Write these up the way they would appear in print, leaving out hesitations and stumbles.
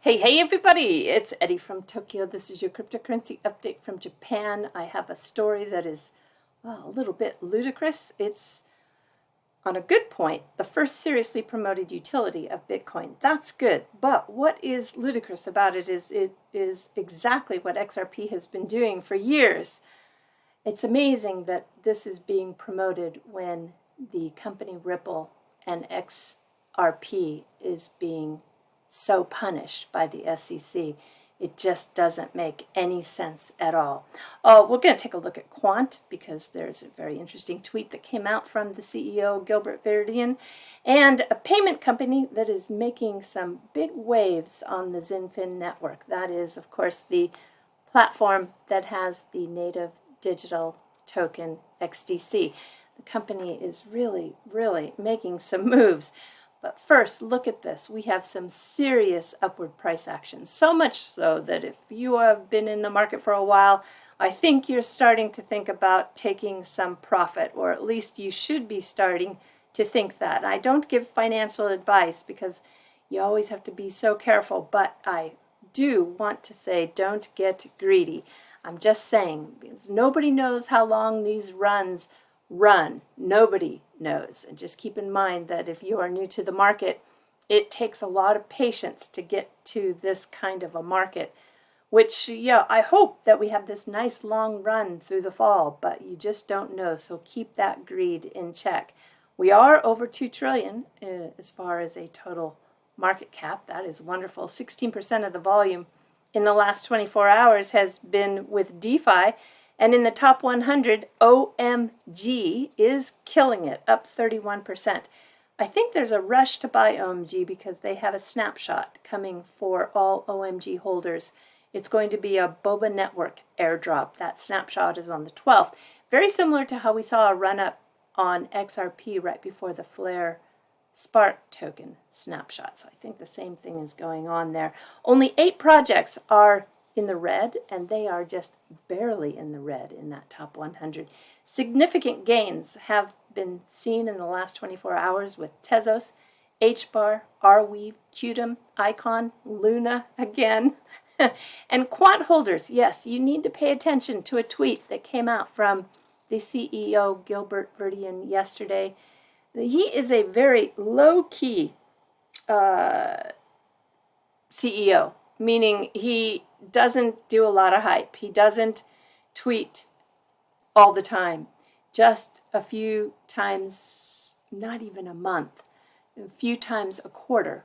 Hey everybody, it's Eddie from Tokyo. This is your cryptocurrency update from Japan. I have a story that is a little bit ludicrous. It's on a good point, the first seriously promoted utility of Bitcoin. That's good, but what is ludicrous about it is exactly what XRP has been doing for years. It's amazing that this is being promoted when the company Ripple and XRP is being so punished by the SEC. It just doesn't make any sense at all. We're going to take a look at Quant because there's a very interesting tweet that came out from the CEO, Gilbert Verdian, and a payment company that is making some big waves on the XinFin network. That is, of course, the platform that has the native digital token XDC. The company is really making some moves. But first, look at this. We have some serious upward price action. So much so that if you have been in the market for a while, I think you're starting to think about taking some profit, or at least you should be starting to think that. I don't give financial advice because you always have to be so careful, but I do want to say don't get greedy. I'm just saying, because nobody knows how long these runs run. Nobody knows. And just keep in mind that if you are new to the market, it takes a lot of patience to get to this kind of a market, which, yeah, I hope that we have this nice long run through the fall, but you just don't know. So keep that greed in check. We are over 2 trillion as far as a total market cap. That is wonderful. 16% of the volume in the last 24 hours has been with DeFi. And in the top 100, OMG is killing it, up 31%. I think there's a rush to buy OMG because they have a snapshot coming for all OMG holders. It's going to be a Boba Network airdrop. That snapshot is on the 12th. Very similar to how we saw a run-up on XRP right before the Flare Spark token snapshot. So I think the same thing is going on there. Only 8 projects are in the red, and they are just barely in the red in that top 100. Significant gains have been seen in the last 24 hours with Tezos, HBAR, Arweave, Qtum, Icon, Luna again. And Quant holders, yes, you need to pay attention to a tweet that came out from the CEO, Gilbert Verdian, yesterday. He is a very low-key CEO, meaning he doesn't do a lot of hype. He doesn't tweet all the time, just a few times, not even a month, a few times a quarter.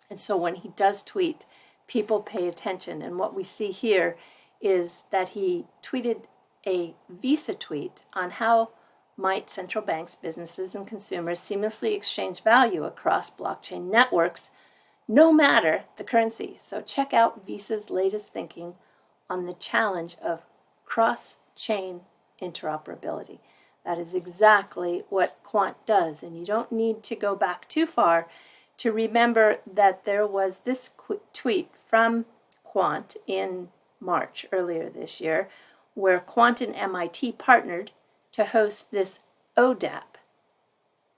And so when he does tweet, people pay attention. And what we see here is that he tweeted a Visa tweet on how might central banks, businesses, and consumers seamlessly exchange value across blockchain networks, no matter the currency. So check out Visa's latest thinking on the challenge of cross-chain interoperability. That is exactly what Quant does, and you don't need to go back too far to remember that there was this tweet from Quant in March earlier this year, where Quant and MIT partnered to host this ODAP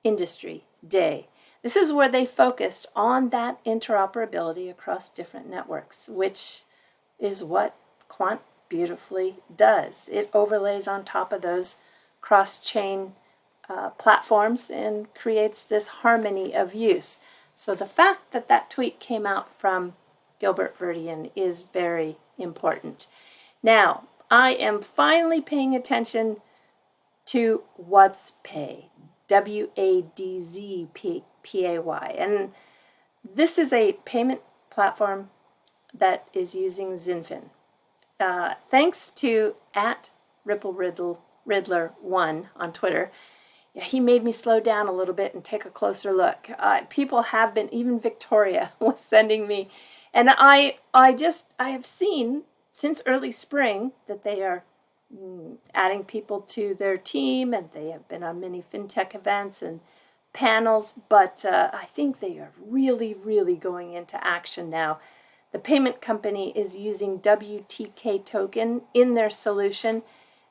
Industry Day. This is where they focused on that interoperability across different networks, which is what Quant beautifully does. It overlays on top of those cross-chain platforms and creates this harmony of use. So the fact that that tweet came out from Gilbert Verdian is very important. Now, I am finally paying attention to WadzPay, WadzPay. And this is a payment platform that is using XinFin. Thanks to @RippleRiddler1 on Twitter, he made me slow down a little bit and take a closer look. People have been, even Victoria was sending me, and I have seen since early spring that they are adding people to their team, and they have been on many fintech events and panels, but I think they are really going into action now. The payment company is using Wtk token in their solution,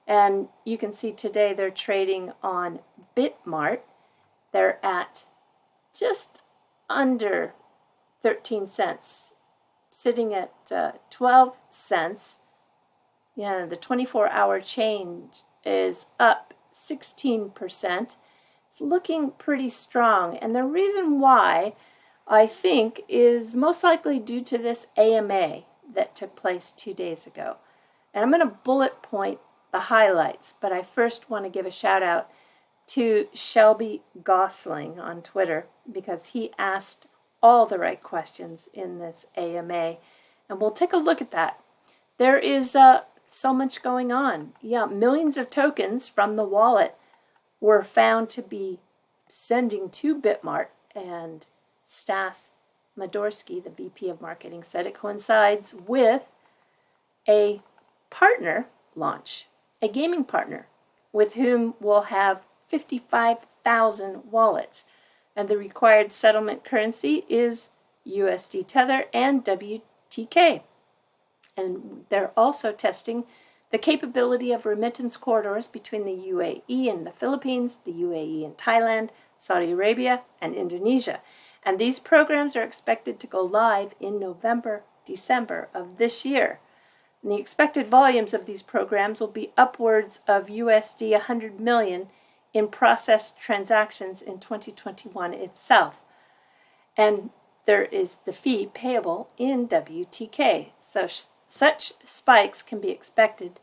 and you can see today they're trading on Bitmart. They're at just under 13 cents sitting at 12 cents. Yeah, the 24-hour change is up 16%. It's looking pretty strong. And the reason why, I think, is most likely due to this AMA that took place 2 days ago. And I'm going to bullet point the highlights, but I first want to give a shout out to Shelby Gosling on Twitter, because he asked all the right questions in this AMA. And we'll take a look at that. There is so much going on. Yeah, millions of tokens from the wallet were found to be sending to Bitmart, and Stas Madorsky, the VP of Marketing, said it coincides with a partner launch, a gaming partner, with whom we'll have 55,000 wallets. And the required settlement currency is USD Tether and Wtk. And they're also testing the capability of remittance corridors between the UAE and the Philippines, the UAE and Thailand, Saudi Arabia, and Indonesia. And these programs are expected to go live in November, December of this year. And the expected volumes of these programs will be upwards of USD 100 million in processed transactions in 2021 itself. And there is the fee payable in Wtk. So such spikes can be expected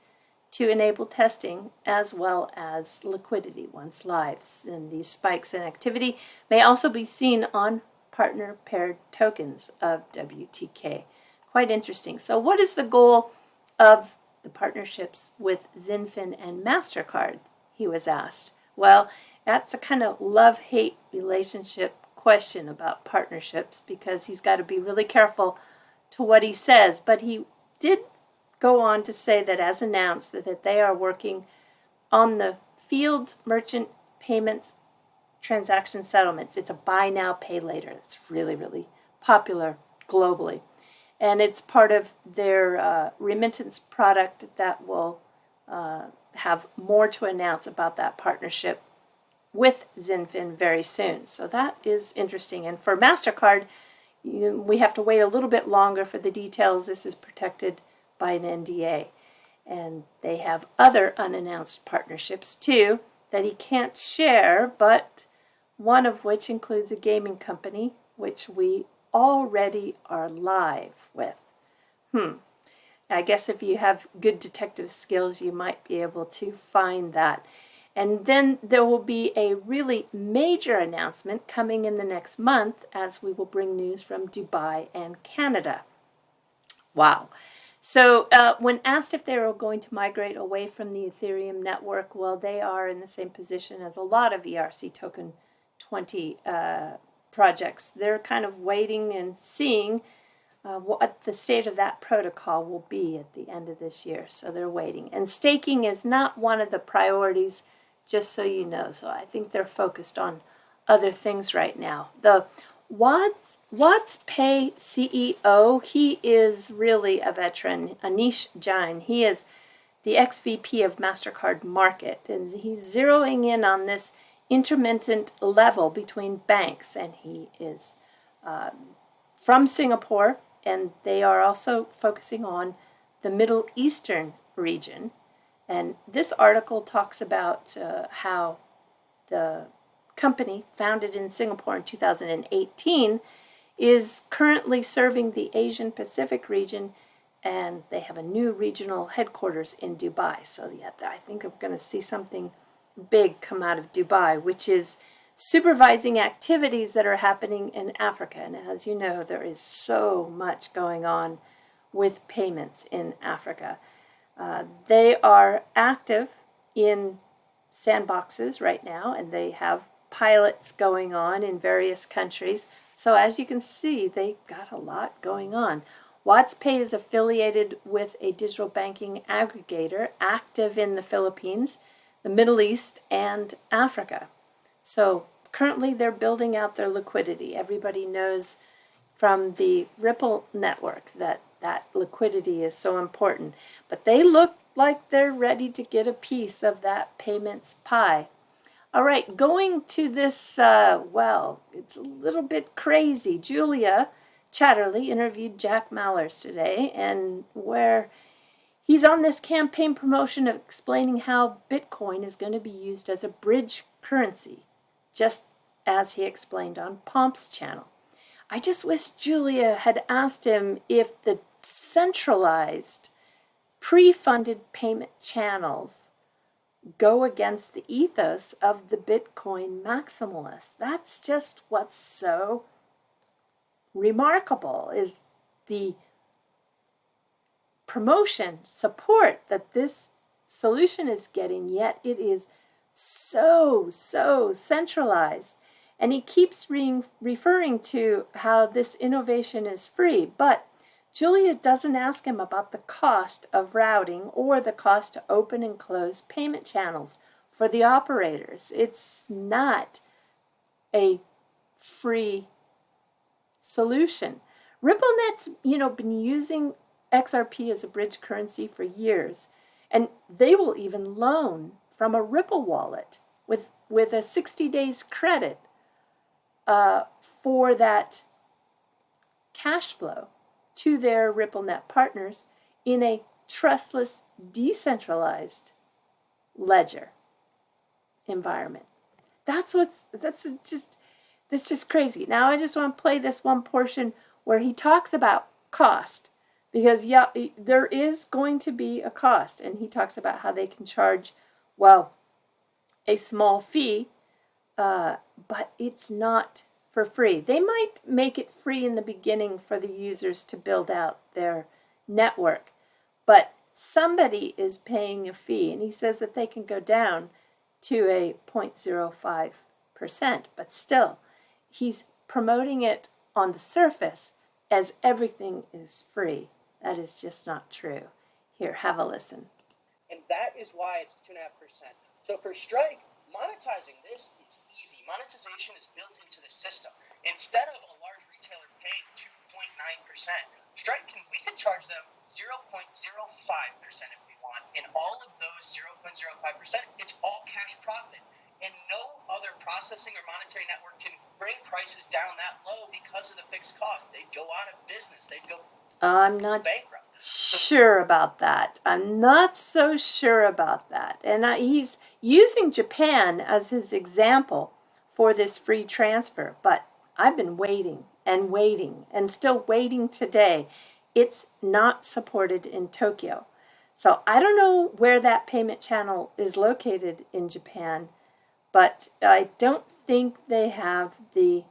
to enable testing as well as liquidity once live. And these spikes in activity may also be seen on partner paired tokens of Wtk. Quite interesting. So what is the goal of the partnerships with XinFin and MasterCard, he was asked. Well, that's a kind of love-hate relationship question about partnerships, because he's got to be really careful to what he says. But he did go on to say that, as announced, that they are working on the Fields Merchant Payments Transaction Settlements. It's a buy now, pay later. It's really, really popular globally. And it's part of their remittance product that will have more to announce about that partnership with XinFin very soon. So that is interesting. And for MasterCard, we have to wait a little bit longer for the details. This is protected by an NDA. And they have other unannounced partnerships too that he can't share, but one of which includes a gaming company, which we already are live with. I guess if you have good detective skills, you might be able to find that. And then there will be a really major announcement coming in the next month, as we will bring news from Dubai and Canada. Wow. So when asked if they were going to migrate away from the Ethereum network, well, they are in the same position as a lot of ERC token 20 projects. They're kind of waiting and seeing what the state of that protocol will be at the end of this year. So they're waiting. And staking is not one of the priorities, just so you know. So I think they're focused on other things right now. The WadzPay CEO, he is really a veteran, Anish Jain. He is the ex-VP of MasterCard Market, and he's zeroing in on this intermittent level between banks. And he is from Singapore, and they are also focusing on the Middle Eastern region. And this article talks about how the company, founded in Singapore in 2018, is currently serving the Asian Pacific region, and they have a new regional headquarters in Dubai. So yeah, I think I'm going to see something big come out of Dubai, which is supervising activities that are happening in Africa. And as you know, there is so much going on with payments in Africa. They are active in sandboxes right now, and they have pilots going on in various countries. So as you can see, they got a lot going on. WadzPay is affiliated with a digital banking aggregator active in the Philippines, the Middle East, and Africa. So currently they're building out their liquidity. Everybody knows from the Ripple network that liquidity is so important. But they look like they're ready to get a piece of that payments pie. All right, going to this, well, it's a little bit crazy. Julia Chatterley interviewed Jack Mallers today, and where he's on this campaign promotion of explaining how Bitcoin is going to be used as a bridge currency, just as he explained on Pomp's channel. I just wish Julia had asked him if the centralized, pre-funded payment channels go against the ethos of the Bitcoin maximalists. That's just what's so remarkable, is the promotion, support that this solution is getting, yet it is so centralized. And he keeps referring to how this innovation is free, but Julia doesn't ask him about the cost of routing or the cost to open and close payment channels for the operators. It's not a free solution. Ripplenet's, been using XRP as a bridge currency for years, and they will even loan from a Ripple wallet with a 60 days credit for that cash flow to their Ripplenet partners in a trustless, decentralized ledger environment. That's just crazy. Now I just want to play this one portion where he talks about cost, because there is going to be a cost, and he talks about how they can charge, a small fee, but it's not for free. They might make it free in the beginning for the users to build out their network, but somebody is paying a fee, and he says that they can go down to a 0.05%, but still, he's promoting it on the surface as everything is free. That is just not true. Here, have a listen. And that is why it's 2.5%. So for Strike, monetizing this is easy. Monetization is built into the system. Instead of a large retailer paying 2.9%, Strike we can charge them 0.05% if we want. And all of those 0.05%, it's all cash profit. And no other processing or monetary network can bring prices down that low because of the fixed cost. They'd go out of business. They'd go I'm not bankrupt. Sure about that. I'm not so sure about that. And he's using Japan as his example for this free transfer. But I've been waiting and still waiting today. It's not supported in Tokyo. So I don't know where that payment channel is located in Japan, but I don't think they have the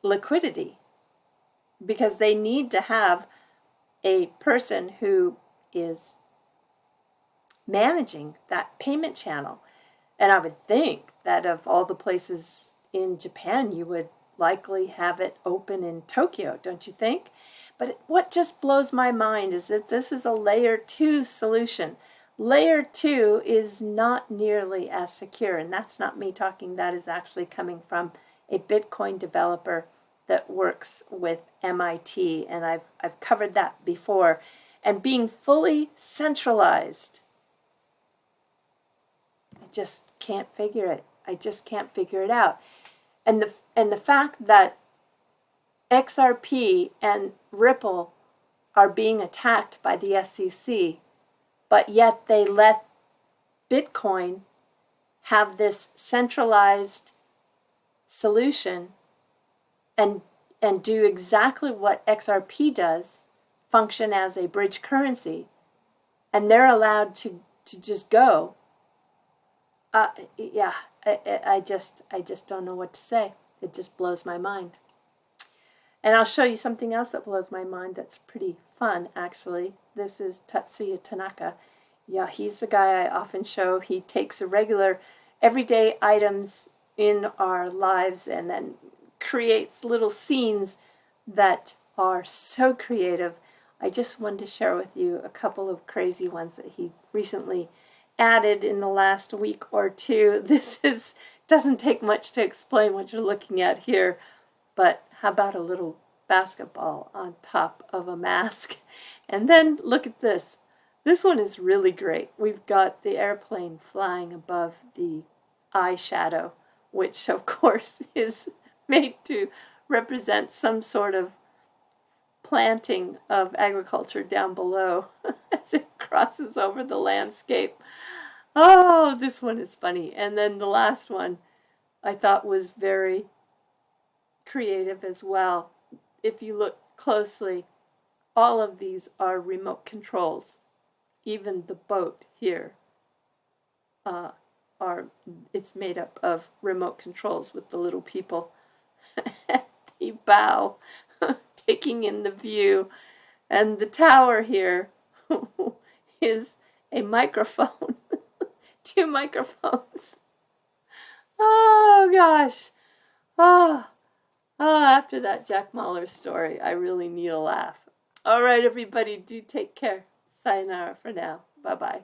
liquidity, because they need to have a person who is managing that payment channel. And I would think that of all the places in Japan, you would likely have it open in Tokyo, don't you think? But what just blows my mind is that this is a layer 2 solution. Layer 2 is not nearly as secure, and that's not me talking. That is actually coming from a Bitcoin developer that works with MIT, and I've covered that before. And being fully centralized, I just can't figure it. I just can't figure it out. And the fact that XRP and Ripple are being attacked by the SEC, but yet they let Bitcoin have this centralized solution and do exactly what XRP does, function as a bridge currency, and they're allowed to just go. I just don't know what to say. It just blows my mind. And I'll show you something else that blows my mind that's pretty fun, actually. This is Tatsuya Tanaka. Yeah, he's the guy I often show. He takes the regular, everyday items in our lives and then creates little scenes that are so creative. I just wanted to share with you a couple of crazy ones that he recently added in the last week or two. This doesn't take much to explain what you're looking at here, but how about a little basketball on top of a mask? And then look at this. This one is really great. We've got the airplane flying above the eyeshadow, which of course is made to represent some sort of planting of agriculture down below as it crosses over the landscape. Oh, this one is funny. And then the last one I thought was very creative as well. If you look closely, all of these are remote controls. Even the boat here it's made up of remote controls with the little people. They bow, taking in the view. And the tower here is a microphone. 2 microphones. Oh gosh. After that Jack Mahler story, I really need a laugh. All right, everybody, do take care. Sayonara for now. Bye-bye.